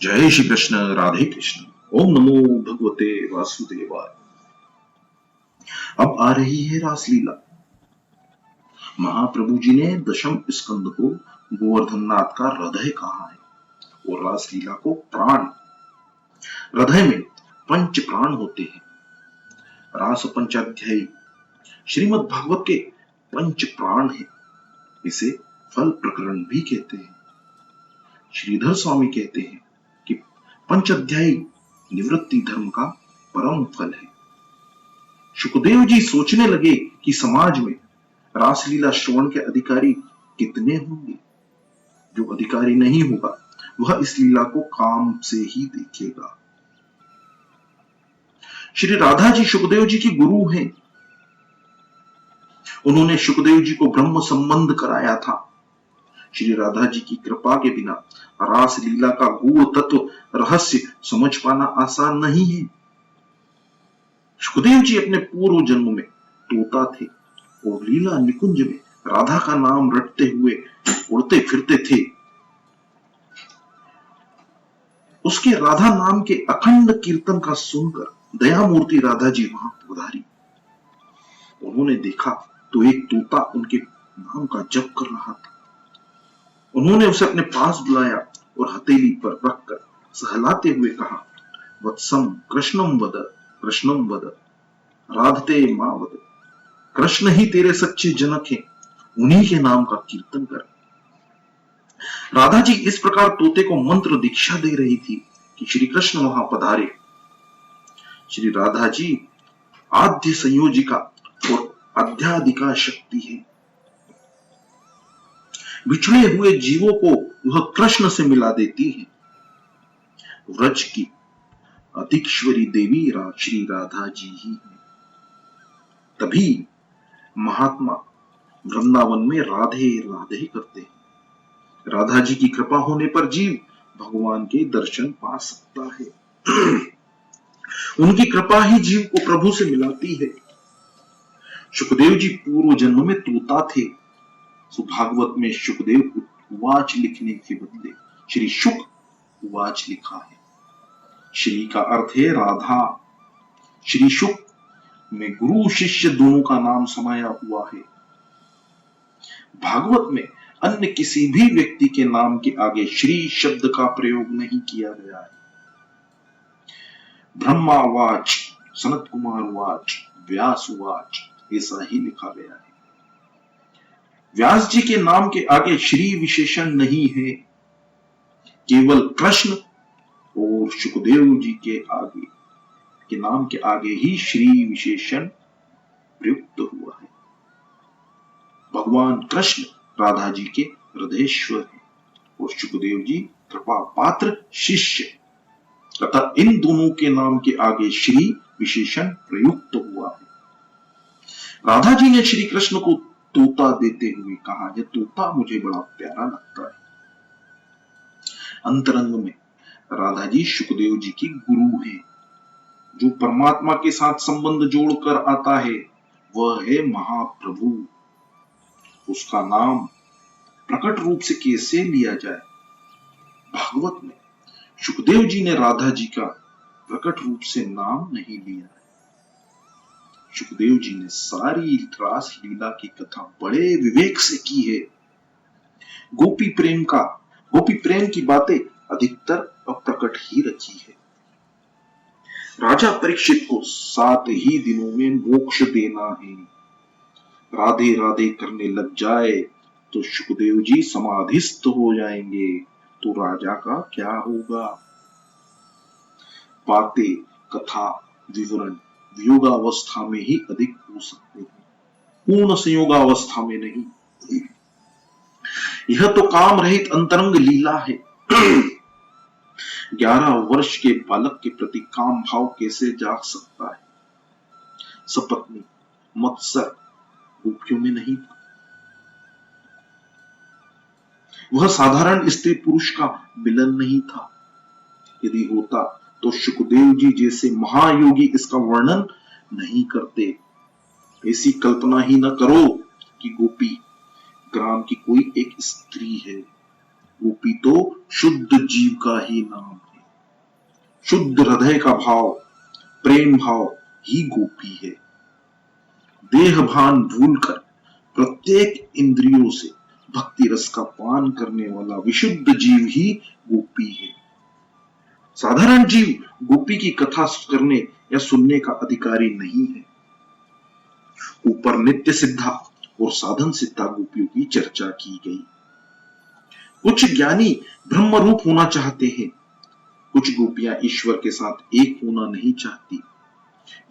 जय श्री कृष्ण, राधे कृष्ण। ओम नमो भगवते वासुदेवाय। अब आ रही है रासलीला। महाप्रभु जी ने दशम स्कंद को गोवर्धननाथ का हृदय कहा है और रासलीला को प्राण। हृदय में पंच प्राण होते हैं। रास पंचाध्यायी श्रीमद् भागवत के पंच प्राण है। इसे फल प्रकरण भी कहते हैं। श्रीधर स्वामी कहते हैं कि पंच अध्यायी निवृत्ति धर्म का परम फल है। सुखदेव जी सोचने लगे कि समाज में रासलीला श्रवण के अधिकारी कितने होंगे। जो अधिकारी नहीं होगा वह इस लीला को काम से ही देखेगा। श्री राधा जी सुखदेव जी की गुरु हैं। उन्होंने सुखदेव जी को ब्रह्म संबंध कराया था। श्री राधा जी की कृपा के बिना रासलीला का गूढ़ तत्व रहस्य समझ पाना आसान नहीं है। सुखदेव जी अपने पूर्व जन्म में तोता थे और लीला निकुंज में राधा का नाम रटते हुए उड़ते फिरते थे। उसके राधा नाम के अखंड कीर्तन का सुनकर दयामूर्ति राधा जी वहां पधारी। उन्होंने देखा तो एक तोता उनके नाम का जप कर रहा था। उन्होंने उसे अपने पास बुलाया और हथेली पर रखकर सहलाते हुए कहा, वत्सम कृष्णम वद, कृष्णम वद, राधते मां वद। कृष्ण ही तेरे सच्चे जनक हैं, उन्हीं के नाम का कीर्तन कर। राधा जी इस प्रकार तोते को मंत्र दीक्षा दे रही थी कि श्री कृष्ण वहां पधारे। श्री राधा जी आद्य संयोजिका और आध्यात्मिका शक्ति है। बिछड़े हुए जीवों को वह कृष्ण से मिला देती है। व्रज की अधीश्वरी देवी श्री राधा जी ही है। तभी महात्मा वृंदावन में राधे राधे करते हैं। राधा जी की कृपा होने पर जीव भगवान के दर्शन पा सकता है। उनकी कृपा ही जीव को प्रभु से मिलाती है। सुखदेव जी पूर्व जन्म में तोता थे। भागवत में सुखदेव उवाच लिखने के बदले श्री शुक उवाच लिखा है। श्री का अर्थ है राधा। श्री शुक में गुरु शिष्य दोनों का नाम समाया हुआ है। भागवत में अन्य किसी भी व्यक्ति के नाम के आगे श्री शब्द का प्रयोग नहीं किया गया है। ब्रह्मावाच, सनत कुमार वाच, व्यास वाच ऐसा ही लिखा गया है। व्यास जी के नाम के आगे श्री विशेषण नहीं है। केवल कृष्ण और सुखदेव जी के आगे के नाम के आगे ही श्री विशेषण प्रयुक्त हुआ है। भगवान कृष्ण राधा जी के हृदयेश्वर है और सुखदेव जी कृपा पात्र शिष्य, तथा इन दोनों के नाम के आगे श्री विशेषण प्रयुक्त हुआ है। राधा जी ने श्री कृष्ण को तोता देते हुए कहा, यह तोता मुझे बड़ा प्यारा लगता है। अंतरंग में राधा जी सुखदेव जी की गुरु है। जो परमात्मा के साथ संबंध जोड़कर आता है वह है महाप्रभु। उसका नाम प्रकट रूप से कैसे लिया जाए? भागवत में सुखदेव जी ने राधा जी का प्रकट रूप से नाम नहीं लिया है। सुखदेव जी ने सारी रास लीला की कथा बड़े विवेक से की है। गोपी प्रेम की बातें अधिकतर अप्रकट ही रखी है। राजा परीक्षित को 7 ही दिनों में मोक्ष देना है। राधे राधे करने लग जाए तो सुखदेव जी समाधिस्थ हो जाएंगे, तो राजा का क्या होगा? बातें, कथा, विवरण वियोगावस्था में ही अधिक हो सकते हैं, पूर्ण संयोगावस्था में नहीं। यह तो काम रहित अंतरंग लीला है। 11 वर्ष के बालक के प्रति काम भाव कैसे जाग सकता है? सपत्नी मत्सर गोपियों में नहीं था। वह साधारण स्त्री पुरुष का मिलन नहीं था। यदि होता तो सुखदेव जी जैसे महायोगी इसका वर्णन नहीं करते। ऐसी कल्पना ही न करो कि गोपी ग्राम की कोई एक स्त्री है। गोपी तो शुद्ध जीव का ही नाम है। शुद्ध हृदय का भाव, प्रेम भाव ही गोपी है। देह भान भूलकर प्रत्येक इंद्रियों से भक्ति रस का पान करने वाला विशुद्ध जीव ही गोपी है। साधारण जीव गोपी की कथा करने या सुनने का अधिकारी नहीं है। ऊपर नित्य सिद्धा और साधन सिद्धा गोपियों की चर्चा की गई। कुछ ज्ञानी ब्रह्म रूप होना चाहते हैं, कुछ गोपियां ईश्वर के साथ एक होना नहीं चाहती।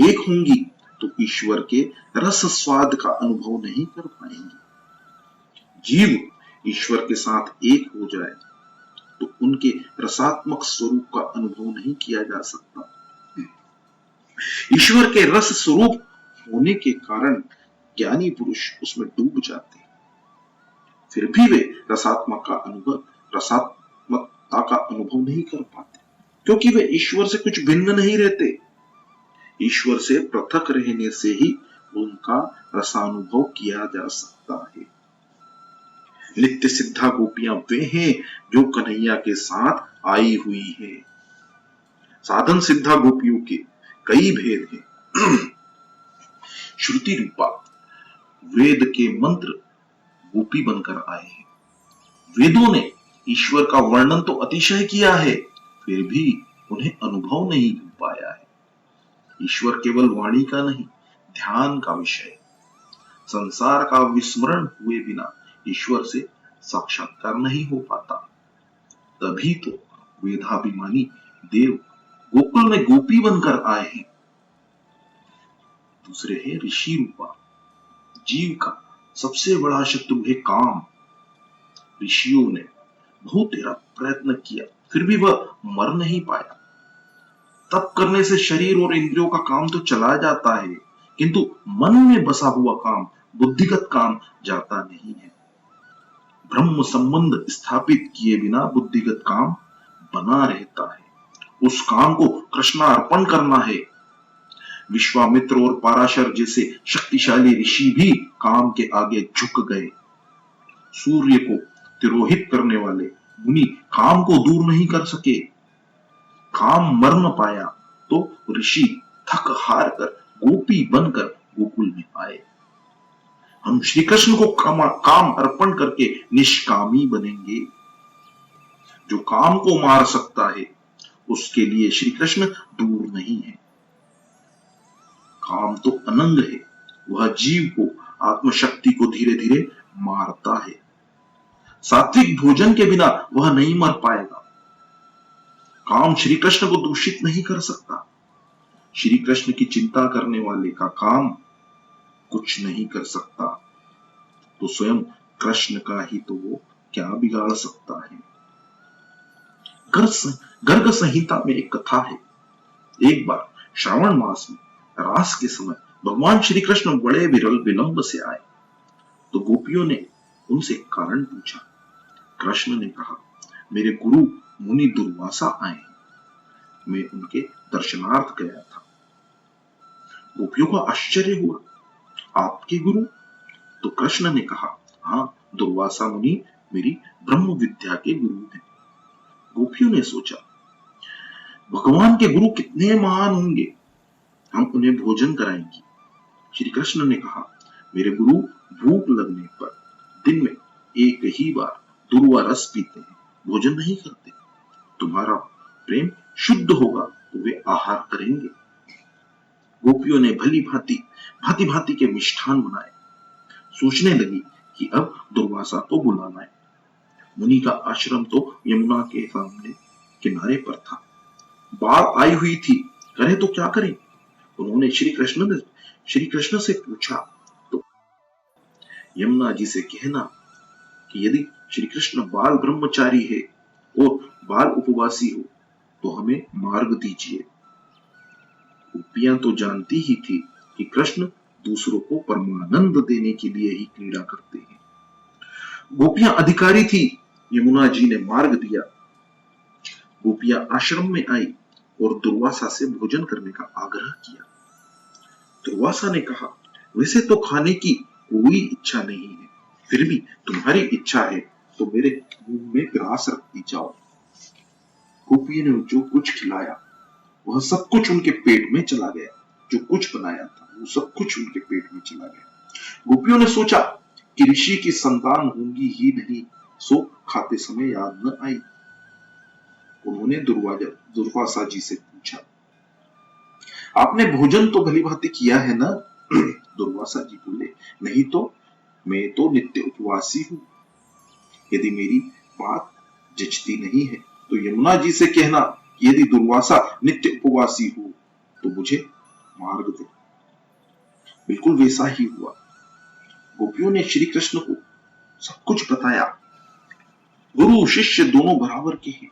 एक होंगी तो ईश्वर के रस स्वाद का अनुभव नहीं कर पाएंगी। जीव ईश्वर के साथ एक हो जाए तो उनके रसात्मक स्वरूप का अनुभव नहीं किया जा सकता। ईश्वर के रस स्वरूप होने के कारण ज्ञानी पुरुष उसमें डूब जाते हैं, फिर भी वे रसात्मकता का अनुभव नहीं कर पाते, क्योंकि वे ईश्वर से कुछ भिन्न नहीं रहते। ईश्वर से पृथक रहने से ही उनका रसानुभव किया जा सकता है। नित्य सिद्धा गोपियां वे हैं जो कन्हैया के साथ आई हुई है। साधन सिद्धा गोपियों के कई भेद हैं। श्रुति रूपा वेद के मंत्र गोपी बनकर आए हैं। वेदों ने ईश्वर का वर्णन तो अतिशय किया है, फिर भी उन्हें अनुभव नहीं हो पाया है। ईश्वर केवल वाणी का नहीं, ध्यान का विषय है। संसार का विस्मरण हुए बिना ईश्वर से साक्षात्कार नहीं हो पाता। तभी तो वेदाभिमानी देव गोकुल में गोपी बनकर आए हैं। दूसरे है ऋषि रूपा। जीव का सबसे बड़ा शत्रु है काम। ऋषियों ने बहुत तेरा प्रयत्न किया, फिर भी वह मर नहीं पाया। तप करने से शरीर और इंद्रियों का काम तो चला जाता है, किंतु मन में बसा हुआ काम, बुद्धिगत काम जाता नहीं है। ब्रह्म संबंध स्थापित किए बिना बुद्धिगत काम बना रहता है। उस काम को कृष्णार्पण करना है। विश्वामित्र और पराशर जैसे शक्तिशाली ऋषि भी काम के आगे झुक गए। सूर्य को तिरोहित करने वाले मुनि काम को दूर नहीं कर सके। काम मर न पाया तो ऋषि थक हार कर गोपी बनकर गोकुल में आए। हम श्री कृष्ण को काम अर्पण करके निष्कामी बनेंगे। जो काम को मार सकता है उसके लिए श्री कृष्ण दूर नहीं है। काम तो अनंग है, वह जीव को, आत्मशक्ति को धीरे धीरे मारता है। सात्विक भोजन के बिना वह नहीं मर पाएगा। काम श्री कृष्ण को दूषित नहीं कर सकता। श्री कृष्ण की चिंता करने वाले का काम कुछ नहीं कर सकता, तो स्वयं कृष्ण का ही तो वो क्या बिगाड़ सकता है। गर्ग संहिता में एक कथा है। एक बार श्रावण मास में रास के समय भगवान श्री कृष्ण बड़े विलंब से आए, तो गोपियों ने उनसे कारण पूछा। कृष्ण ने कहा, मेरे गुरु मुनि दुर्वासा आए हैं, मैं उनके दर्शनार्थ गया था। गोपियों को आश्चर्य हुआ, आपके गुरु? तो कृष्ण ने कहा, हाँ, दुर्वासा मुनि मेरी ब्रह्म विद्या के गुरु हैं। गोपियों ने सोचा, भगवान के गुरु कितने महान होंगे, हम उन्हें भोजन कराएंगे। श्री कृष्ण ने कहा, मेरे गुरु भूख लगने पर दिन में एक ही बार दुर्वा रस पीते हैं, भोजन नहीं करते। तुम्हारा प्रेम शुद्ध होगा तो वे आहार करेंगे। गोपियों ने भली भांति भांति के मिष्ठान बनाए। सोचने लगी कि अब दुर्वासा को बुलाना है। मुनि का आश्रम तो यमुना के सामने किनारे पर था। बाढ़ आई हुई थी, करें तो क्या करें? उन्होंने श्री कृष्ण से पूछा, तो यमुना जी से कहना कि यदि श्री कृष्ण बाल ब्रह्मचारी है और बाल उपवासी हो तो हमें मार्ग दीजिए। गोपियां तो जानती ही थी कि कृष्ण दूसरों को परमानंद देने के लिए ही क्रीड़ा करते हैं। गोपियां अधिकारी थी, यमुना जी ने मार्ग दिया। गोपियां आश्रम में आई और दुर्वासा से भोजन करने का आग्रह किया। दुर्वासा ने कहा, वैसे तो खाने की कोई इच्छा नहीं है, फिर भी तुम्हारी इच्छा है तो मेरे मुंह में ग्रास रखती जाओ। गोपियों ने जो कुछ खिलाया वह सब कुछ उनके पेट में चला गया। जो कुछ बनाया था वो सब कुछ उनके पेट में चला गया। गोपियों ने सोचा कि ऋषि की संतान होंगी ही नहीं, सो खाते समय याद न आई। उन्होंने दुर्वासा जी से पूछा, आपने भोजन तो भली भांति किया है ना? दुर्वासा जी बोले, नहीं तो, मैं तो नित्य उपवासी हूं। यदि मेरी बात जचती नहीं है तो यमुना जी से कहना कि यदि दुर्वासा नित्य उपवासी हो तो मुझे मार्ग दे। बिल्कुल वैसा ही हुआ। गोपियों ने श्री कृष्ण को सब कुछ बताया। गुरु शिष्य दोनों बराबर के हैं।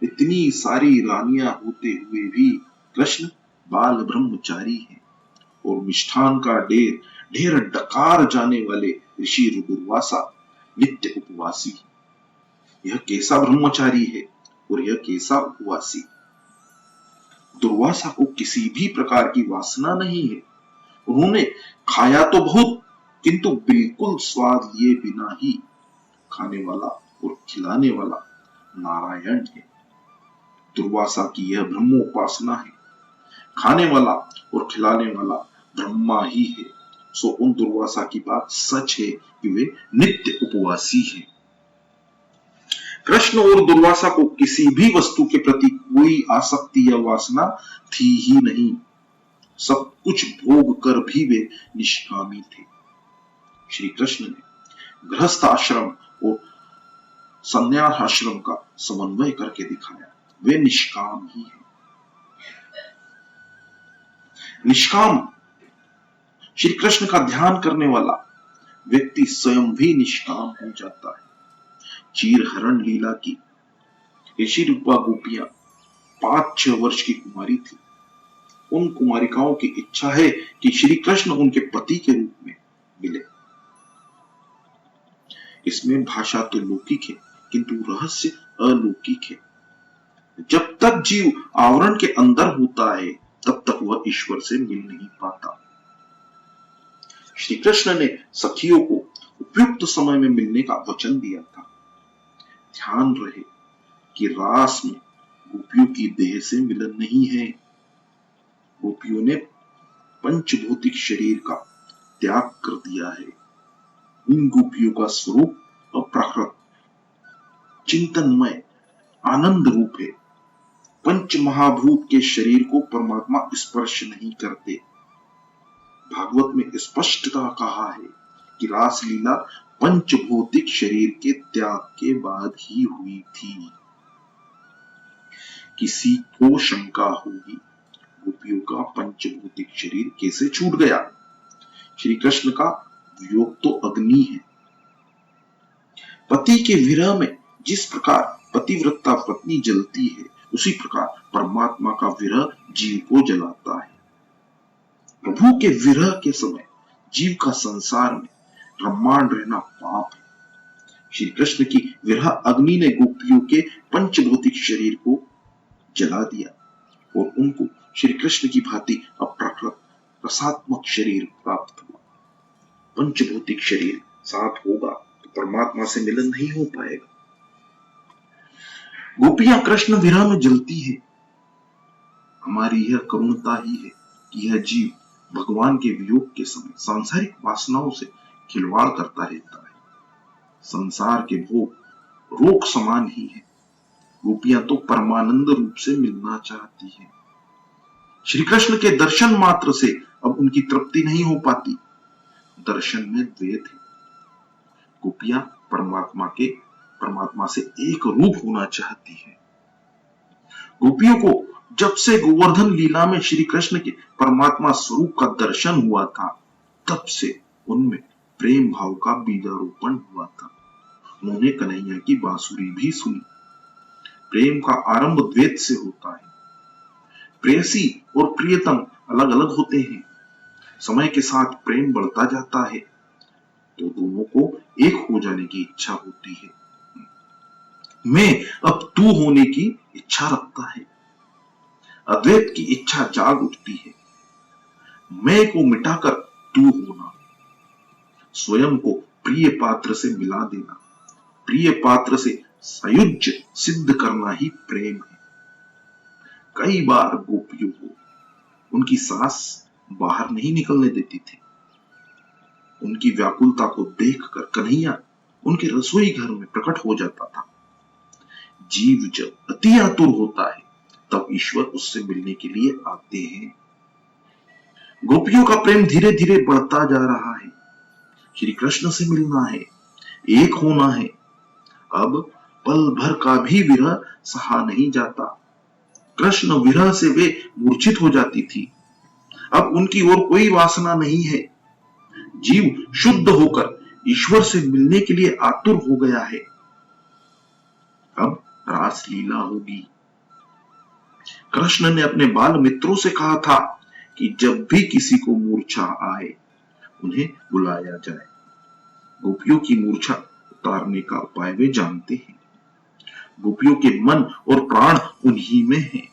इतनी सारी रानियां होते हुए भी कृष्ण बाल ब्रह्मचारी है और मिष्ठान का ढेर ढेर डकार जाने वाले ऋषि दुर्वासा नित्य उपवासी। यह कैसा ब्रह्मचारी है और यह कैसा उपवासी। दुर्वासा को किसी भी प्रकार की वासना नहीं है। उन्होंने खाया तो बहुत, किंतु बिल्कुल स्वाद लिए बिना ही। खाने वाला और खिलाने वाला नारायण है। दुर्वासा की यह ब्रह्मोपासना है। खाने वाला और खिलाने वाला ब्रह्मा ही है। सो उन दुर्वासा की बात सच है कि वे नित्य उपवासी हैं। कृष्ण और दुर्वासा को किसी भी वस्तु के प्रति कोई आसक्ति या वासना थी ही नहीं। सब कुछ भोग कर भी वे निष्कामी थे। श्री कृष्ण ने गृहस्थ आश्रम और संन्यास आश्रम का समन्वय करके दिखाया। वे निष्काम ही है। निष्काम श्री कृष्ण का ध्यान करने वाला व्यक्ति स्वयं भी निष्काम हो जाता है। चीर हरण लीला की ऋषि रूपा गोपियां 5-6 वर्ष की कुमारी थी। उन कुमारिकाओं की इच्छा है कि श्री कृष्ण उनके पति के रूप में मिले। इसमें भाषा तो लौकिक है किंतु रहस्य अलौकिक है। जब तक जीव आवरण के अंदर होता है तब तक वह ईश्वर से मिल नहीं पाता। श्री कृष्ण ने सखियों को उपयुक्त समय में मिलने का वचन दिया था। ध्यान रहे कि रास में गोपियों की देह से मिलन नहीं है। गोपियों ने पंचभौतिक शरीर का त्याग कर दिया है। उन गोपियों का स्वरूप अप्राकृत चिंतनमय आनंद रूप है। पंच महाभूत के शरीर को परमात्मा स्पर्श नहीं करते। भागवत में स्पष्टता कहा है कि रासलीला पंचभौतिक शरीर के त्याग के बाद ही हुई थी। किसी को शंका होगी गोपियों का पंचभौतिक शरीर कैसे छूट गया? श्री कृष्ण का वियोग तो अग्नि है। पति के विरह में जिस प्रकार पतिव्रता पत्नी जलती है उसी प्रकार परमात्मा का विरह जीव को जलाता है। प्रभु के विरह के समय जीव का संसार में रम्मान रहना पाप है। श्री कृष्ण की विरह अग्नि ने गोपियों के पंचभौतिक शरीर को जला दिया और उनको श्री कृष्ण की भांति अप्राकृत रसात्मक शरीर प्राप्त हुआ। पंचभौतिक शरीर साथ होगा तो परमात्मा से मिलन नहीं हो पाएगा। गोपियां कृष्ण विरह में जलती है। हमारी यह करुणता ही है कि यह जीव भगवान के वियोग के समय सांसारिक वासनाओं से खिलवाड़ करता रहता है। संसार के भोग रोक समान ही है। गोपियां तो परमानंद रूप से मिलना चाहती हैं। श्री कृष्ण के दर्शन मात्र से अब उनकी तृप्ति नहीं हो पाती। दर्शन में द्वैत है। गोपियां परमात्मा से एक रूप होना चाहती है। गोपियों को जब से गोवर्धन लीला में श्री कृष्ण के परमात्मा स्वरूप का दर्शन हुआ था तब से उनमें प्रेम भाव का बीजारोपण हुआ था। उन्होंने कन्हैया की बांसुरी भी सुनी। प्रेम का आरंभ द्वैत से होता है। प्रेयसी और प्रियतम अलग अलग होते हैं। समय के साथ प्रेम बढ़ता जाता है तो दोनों को एक हो जाने की इच्छा होती है। मैं अब तू होने की इच्छा रखता है। अद्वैत की इच्छा जाग उठती है। मैं को मिटाकर तू होना, स्वयं को प्रिय पात्र से मिला देना, प्रिय पात्र से सायुज्य सिद्ध करना ही प्रेम है। कई बार गोपियों को उनकी सास बाहर नहीं निकलने देती थी। उनकी व्याकुलता को देखकर कन्हैया उनके रसोई घर में प्रकट हो जाता था। जीव जब अति आतुर होता है तब ईश्वर उससे मिलने के लिए आते हैं। गोपियों का प्रेम धीरे धीरे बढ़ता जा रहा है। श्री कृष्ण से मिलना है, एक होना है। अब पल भर का भी विरह सहा नहीं जाता। कृष्ण विरह से वे मूर्छित हो जाती थी। अब उनकी ओर कोई वासना नहीं है। जीव शुद्ध होकर ईश्वर से मिलने के लिए आतुर हो गया है। अब रास लीला होगी। कृष्ण ने अपने बाल मित्रों से कहा था कि जब भी किसी को मूर्छा आए उन्हें बुलाया जाए। गोपियों की मूर्छा उतारने का उपाय वे जानते हैं। गोपियों के मन और प्राण उन्हीं में हैं।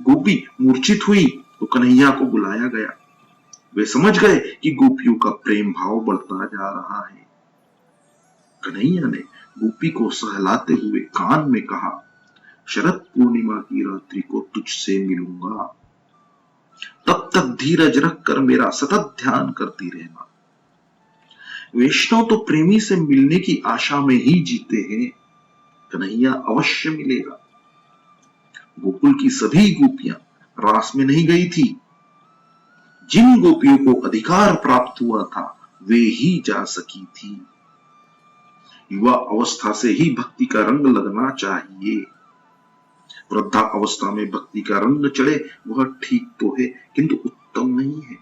गोपी मूर्छित हुई तो कन्हैया को बुलाया गया। वे समझ गए कि गोपियों का प्रेम भाव बढ़ता जा रहा है। कन्हैया ने गोपी को सहलाते हुए कान में कहा, शरद पूर्णिमा की रात्रि को तुझसे मिलूंगा, तब तक धीरज रख कर मेरा सतत ध्यान करती रहना। वैष्णव तो प्रेमी से मिलने की आशा में ही जीते हैं। कन्हैया अवश्य मिलेगा। गोकुल की सभी गोपियां रास में नहीं गई थी। जिन गोपियों को अधिकार प्राप्त हुआ था वे ही जा सकी थी। युवा अवस्था से ही भक्ति का रंग लगना चाहिए। वृद्धा अवस्था में भक्ति का रंग चढ़े वह ठीक तो है, किंतु उत्तम नहीं है।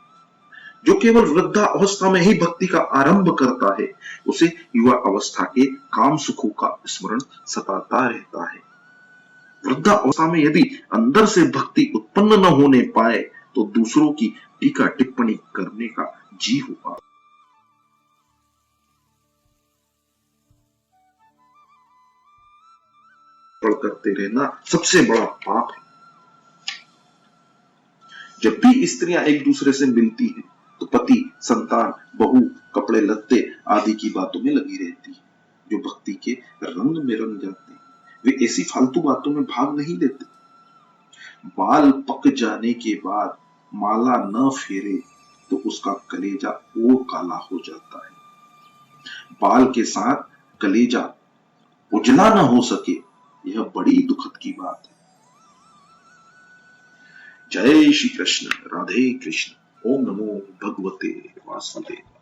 जो केवल वृद्धा अवस्था में ही भक्ति का आरंभ करता है उसे युवा अवस्था के काम सुखों का स्मरण सताता रहता है। वृद्धा अवस्था में यदि अंदर से भक्ति उत्पन्न न होने पाए तो दूसरों की टीका टिप्पणी करने का जी होगा। करते रहना सबसे बड़ा पाप है। जब भी स्त्रियां एक दूसरे से मिलती हैं तो पति, संतान, बहू, कपड़े लत्ते आदि की बातों में लगी रहती है, जो भक्ति के रंग में रंग जाते हैं। वे ऐसी फालतू बातों में भाग नहीं लेते। बाल पक जाने के बाद माला न फेरे तो उसका कलेजा और काला हो जाता है। बाल के साथ कलेजा उजला न हो सके, यह बड़ी दुखद की बात है। जय श्री कृष्ण। राधे कृष्ण। ओम नमो भगवते वासुदेव।